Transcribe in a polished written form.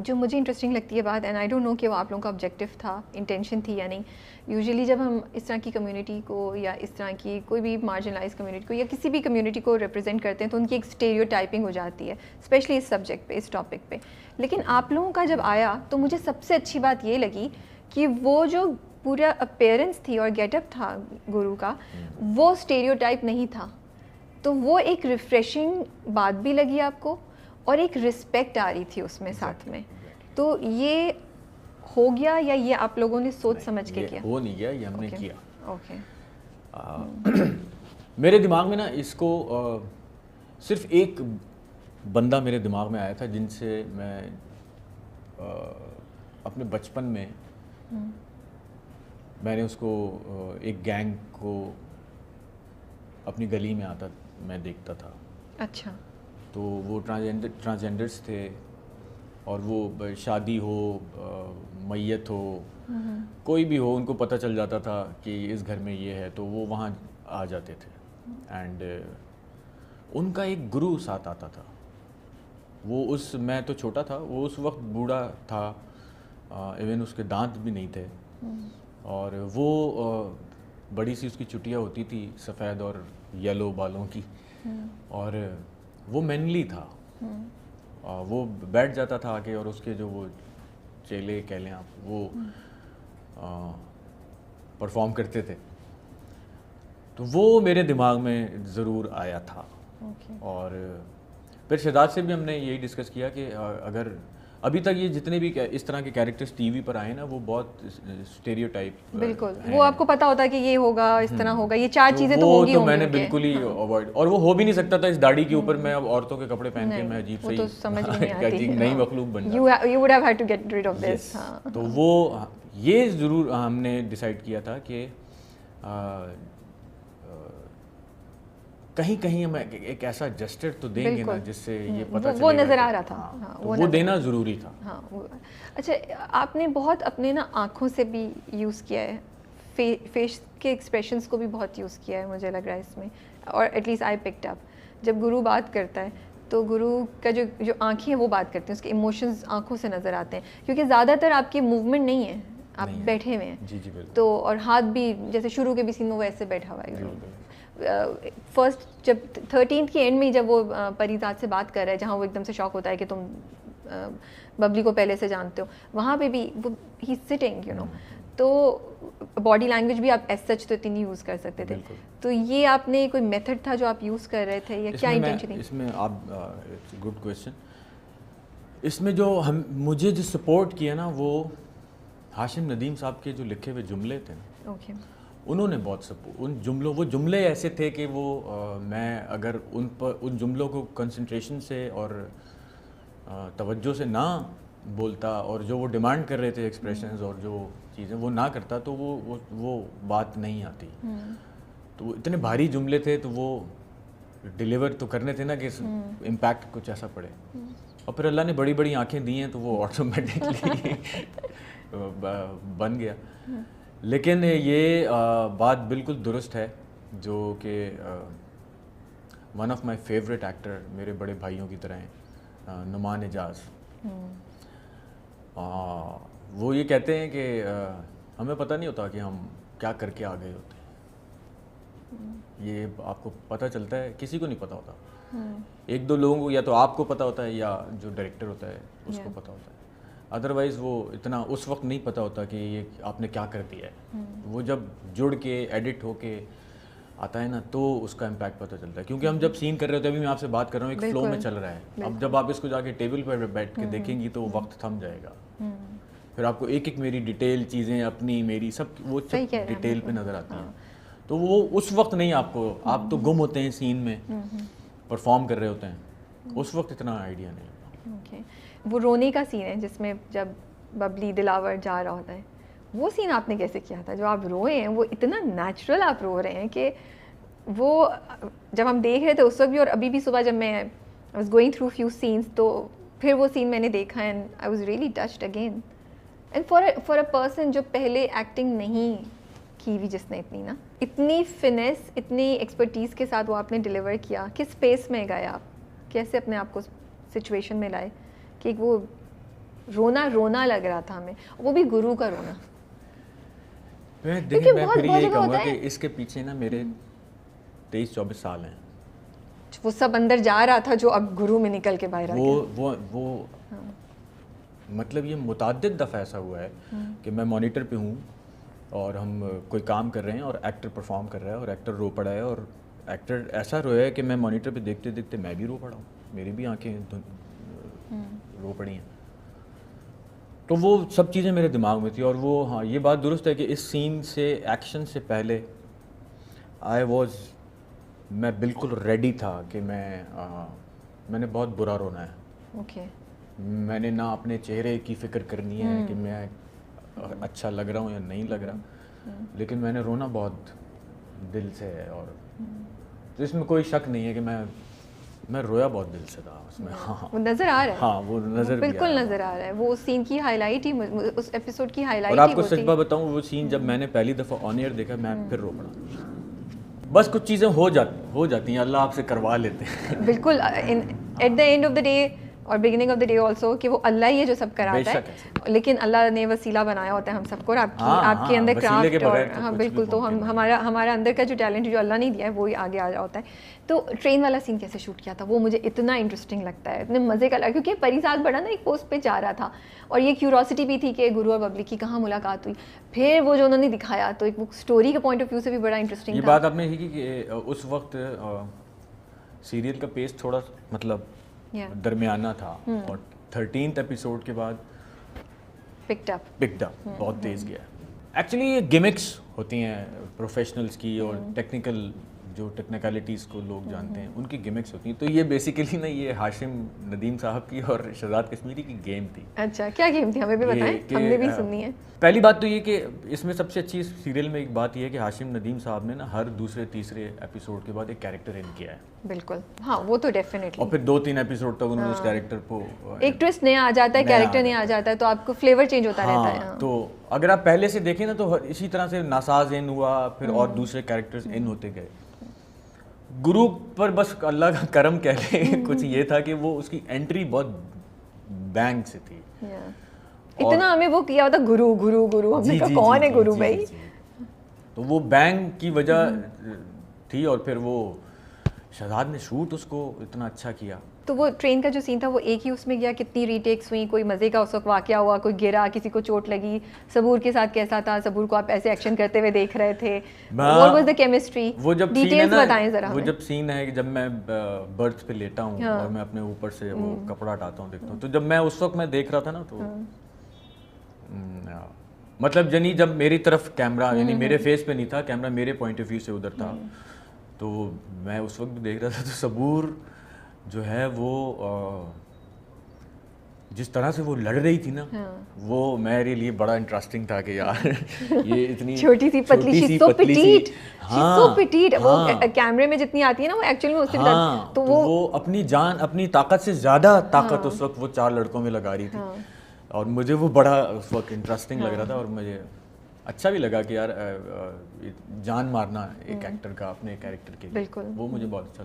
जो मुझे इंटरेस्टिंग लगती है बात, एंड आई डोंट नो कि वो आप लोगों का ऑब्जेक्टिव था, इंटेंशन थी या नहीं। यूजुअली जब हम इस तरह की कम्युनिटी को या इस तरह की कोई भी मार्जिनलाइज कम्युनिटी को या किसी भी कम्युनिटी को रिप्रेजेंट करते हैं तो उनकी एक स्टेरियोटाइपिंग हो जाती है, स्पेशली इस सब्जेक्ट पे, इस टॉपिक पे। लेकिन आप लोगों का जब आया तो मुझे सबसे अच्छी बात ये लगी कि वो जो पूरा अपीयरेंस थी और गेटअप था गुरु का, वो स्टेरियोटाइप नहीं था। तो वो एक रिफ्रेशिंग बात भी लगी आपको और एक रिस्पेक्ट आ रही थी उसमें साथ में। तो ये हो गया या ये आप लोगों ने सोच समझ के किया? हो नहीं गया, ये हमने किया। ओके। मेरे दिमाग में ना इसको सिर्फ एक बंदा मेरे दिमाग में आया था जिनसे मैं अपने बचपन में मैंने उसको एक गैंग को अपनी गली में आता मैं देखता था। अच्छा। तो वो ट्रांसजेंडर्स थे और वो शादी हो, मैयत हो, कोई भी हो, उनको पता चल जाता था कि इस घर में ये है, तो वो वहाँ आ जाते थे। एंड उनका एक गुरु साथ आता था। मैं तो छोटा था, वो उस वक्त बूढ़ा था, इवन उसके दांत भी नहीं थे, और वो बड़ी सी उसकी चुटिया होती थी सफ़ेद और येलो बालों की, और वो मैनली था। वो बैठ जाता था आके, और उसके जो वो चेले कह लें आप, वो परफॉर्म करते थे। तो वो मेरे दिमाग में ज़रूर आया था। और फिर शहजाद से भी हमने यही डिस्कस किया कि अगर अभी तक ये जितने भी इस तरह के कैरेक्टर्स टीवी पर आए ना, वो बहुत स्टेरियोटाइप। बिल्कुल, वो आपको पता होता है कि ये होगा, इस तरह होगा, ये चार चीजें तो होंगी। तो मैंने बिल्कुल ही अवॉइड, और वो हो भी नहीं सकता था इस दाढ़ी के ऊपर मैं अब औरतों के कपड़े पहन के मैं अजीब से तो समझ नहीं आती, नई मखलूक बन जाती। You would have had to get rid of this। तो वो ये ज़रूर हमने डिसाइड किया था कि कहीं कहीं हम एक ऐसा जस्टर तो देंगे ना जिससे ये पता चलेगा। वो नज़र आ रहा था। तो वो देना ज़रूरी था। अच्छा, आपने बहुत अपने ना आँखों से भी यूज़ किया है, फेस के एक्सप्रेशंस को भी बहुत यूज़ किया है, मुझे लग रहा है इसमें, और एटलीस्ट आई पिक्ड अप। जब गुरु बात करता है तो गुरु का जो आँखें हैं वो बात करती हैं, उसके इमोशंस आँखों से नज़र आते हैं, क्योंकि ज़्यादातर आपकी मूवमेंट नहीं है, आप बैठे हुए हैं। जी बिल्कुल। तो और हाथ भी जैसे शुरू के भी सीन में वो ऐसे बैठा हुआ है। फर्स्ट जब 13th के एंड में जब वो परिजात से बात कर रहा है, जहाँ वो एकदम से शॉक होता है कि तुम बबली को पहले से जानते हो, वहाँ पे भी वो ही सिटिंग, यू नो। तो बॉडी लैंग्वेज भी आप एज सच तो इतनी यूज़ कर सकते थे। तो ये आपने कोई मेथड था जो आप यूज़ कर रहे थे, या क्या इंटेंशन थी इसमें? आप गुड क्वेश्चन। इसमें जो मुझे जो सपोर्ट किया ना, वो हाशिम नदीम साहब के जो लिखे हुए जुमले थे ना, उन्होंने बहुत वो जुमले ऐसे थे कि वो मैं अगर उन जुमलों को कंसंट्रेशन से और तवज्जो से ना बोलता, और जो वो डिमांड कर रहे थे एक्सप्रेशंस और जो चीज़ें वो ना करता, तो वो बात नहीं आती। तो इतने भारी जुमले थे, तो वो डिलीवर तो करने थे ना कि इम्पैक्ट कुछ ऐसा पड़े। और फिर अल्लाह ने बड़ी बड़ी आंखें दी हैं, तो वो ऑटोमेटिकली बन गया। लेकिन ये बात बिल्कुल दुरुस्त है, जो कि one of my favourite actor मेरे बड़े भाइयों की तरह हैं, नुमान एजाज। वो ये कहते हैं कि हमें पता नहीं होता कि हम क्या करके आ गए होते हैं। ये आपको पता चलता है, किसी को नहीं पता होता। एक दो लोगों को या तो आपको पता होता है, या जो डायरेक्टर होता है उसको पता होता है। अदरवाइज़ वो इतना उस वक्त नहीं पता होता कि ये आपने क्या कर दिया है। वो जब जुड़ के एडिट होके आता है ना, तो उसका इम्पैक्ट पता चलता है। क्योंकि हम जब सीन कर रहे होते हैं, अभी मैं आपसे बात कर रहा हूँ, एक फ्लो में चल रहा है। अब जब आप इसको जाके टेबल पर बैठ के देखेंगी तो वक्त थम जाएगा। फिर आपको एक एक मेरी डिटेल चीज़ें, अपनी मेरी सब वो सब डिटेल पे नज़र आती हैं। तो वो उस वक्त नहीं, आप तो गुम होते हैं सीन में, परफॉर्म कर रहे होते हैं, उस वक्त इतना आइडिया नहीं होता। वो रोने का सीन है जिसमें जब बबली दिलावर जा रहा होता है, वो सीन आपने कैसे किया था? जो आप रोए हैं वो इतना नेचुरल आप रो रहे हैं कि वो जब हम देख रहे थे उस वक्त भी, और अभी भी सुबह जब मैं I was going through few scenes, तो फिर वो सीन मैंने देखा and I was really touched again. And for a person जो पहले एक्टिंग नहीं की भी, जिसने इतनी फिनेस, इतनी एक्सपर्टीज़ के साथ वो आपने डिलीवर किया, किस स्पेस में गए आप, कैसे अपने आप को सिचुएशन में लाए कि वो रोना रोना लग रहा था हमें, वो भी गुरु का रोना। मैं क्योंकि मैं बहुत फिर बहुत यही जगह कहूँगा होता कि है इसके पीछे ना मेरे 23-24 साल हैं। वो सब अंदर जा रहा था जो अब गुरु में निकल के बाहर आ गया। वो मतलब ये मुतअद्दिद दफ़ा ऐसा हुआ है कि मैं मॉनिटर पे हूँ और हम कोई काम कर रहे हैं और एक्टर परफॉर्म कर रहा है और एक्टर रो पड़ा है, और एक्टर ऐसा रोया है कि मैं मॉनिटर पे देखते देखते मैं भी रो पड़ा हूँ, मेरी भी आंखें रो पड़ी हैं। तो वो सब चीज़ें मेरे दिमाग में थी। और वो हाँ, ये बात दुरुस्त है कि इस सीन से, एक्शन से पहले मैं बिल्कुल रेडी था कि मैंने बहुत बुरा रोना है। ओके। मैंने ना अपने चेहरे की फ़िक्र करनी है कि मैं अच्छा लग रहा हूँ या नहीं लग रहा, लेकिन मैंने रोना बहुत दिल से है। और तो इसमें कोई शक नहीं है कि मैं रोया बहुत दिल से था उसमें। हाँ, वो नज़र आ रहा है। हाँ, वो नज़र बिल्कुल नज़र आ रहा है। वो सीन की हाईलाइट ही, उस एपिसोड की हाईलाइट और ही आपको सच बात बताऊँ, वो सीन जब मैंने पहली दफ़ा ऑन एयर देखा, मैं फिर रो पड़ा। बस कुछ चीज़ें हो जाती हैं, अल्लाह आपसे करवा लेते हैं। बिल्कुल। At the end of the day और beginning of the day also, कि वो अल्लाह ही है जो सब कराता है, लेकिन अल्लाह ने वसीला बनाया होता है हम सबको, और आपके अंदर क्राफ्ट और हाँ बिल्कुल, तो हमारा अंदर का जो टैलेंट जो अल्लाह ने दिया है वो ही आगे आ होता है। तो ट्रेन वाला सीन कैसे शूट किया था, वो मुझे इतना इंटरेस्टिंग लगता है, इतने मज़े का लगा, क्योंकि परिसाद बड़ा ना एक पोस्ट पे जा रहा था और ये क्यूरोसिटी भी थी कि गुरु और बबली की कहाँ मुलाकात हुई, फिर वो जो उन्होंने दिखाया, तो एक स्टोरी के पॉइंट ऑफ व्यू से भी बड़ा इंटरेस्टिंग था। ये बात आपने की कि उस वक्त सीरियल का पेस थोड़ा मतलब दरमियाना था, और 13th एपिसोड के बाद पिक्ड अप बहुत तेज़ गया। एक्चुअली ये गिमिक्स होती हैं प्रोफेशनल्स की, और टेक्निकल जो टेक्निकलिटीज़ को लोग जानते हैं उनकी गिमिक्स होती हैं। तो ये बेसिकली ना ये हाशिम नदीम साहब की और शहजाद कश्मीरी की गेम थी। अच्छा, क्या गेम थी, हमें भी बताएं, हमने भी सुननी है। पहली बात तो ये कि इसमें सबसे अच्छी सीरियल में एक बात ये है कि हाशिम नदीम साहब ने ना हर दूसरे तीसरे एपिसोड के बाद एक कैरेक्टर इन किया है। बिल्कुल, हाँ, वो तो डेफिनेटली। और फिर 2-3 एपिसोड तक उन्होंने उस कैरेक्टर को एक ट्विस्ट नया आ जाता है, कैरेक्टर नया आ जाता है, तो आपको फ्लेवर चेंज होता रहता है। हाँ। तो अगर आप पहले से देखें ना, तो इसी तरह से नासाज इन हुआ, फिर और दूसरे कैरेक्टर्स इन होते गए। गुरु पर बस अल्लाह का करम कह ले कुछ ये था कि वो उसकी एंट्री बहुत बैंग से थी। इतना हमें वो किया होता गुरु गुरु गुरु, हमने कहा कौन है गुरु भाई। तो वो बैंग की वजह थी, और फिर वो शहजाद ने शूट उसको इतना अच्छा किया। तो वो ट्रेन का जो सीन था वो एक ही उसमें गया, कितनी रीटेक्स हुई, कोई मज़े का उस वक्त वाक़या हुआ, कोई गिरा, किसी को चोट लगी, सबूर के साथ कैसा था, सबूर को आप ऐसे एक्शन करते हुए देख रहे थे, व्हाट वाज द केमिस्ट्री, वो जब डिटेल्स बताएं जरा। वो जब सीन है कि जब मैं बर्थ पे लेटा हूँ और मैं अपने ऊपर से वो कपड़ा हटाता हूँ, देखता हूँ, तो जब मैं उस वक्त मैं देख रहा था ना, तो मतलब यानी जब मेरी तरफ कैमरा, यानी मेरे फेस पे नहीं था कैमरा, मेरे पॉइंट ऑफ व्यू से उधर था, तो मैं उस वक्त देख रहा था, तो सबूर जो है वो जिस तरह से वो लड़ रही थी ना, वो मेरे लिए बड़ा इंटरेस्टिंग था कि यार ये इतनी छोटी सी पतली सी, सो पिटीट, सो पिटीट, वो कैमरे में जितनी आती है ना वो एक्चुअली में उससे भी ज्यादा, तो वो अपनी जान, अपनी ताकत से ज़्यादा ताकत उस वक्त वो 4 लड़कों में लगा रही थी। और मुझे वो बड़ा उस वक्त इंटरेस्टिंग लग रहा था, और मुझे अच्छा भी लगा कि यार जान मारना एक एक्टर का अपने कैरेक्टर के लिए, वो मुझे बहुत अच्छा लगा।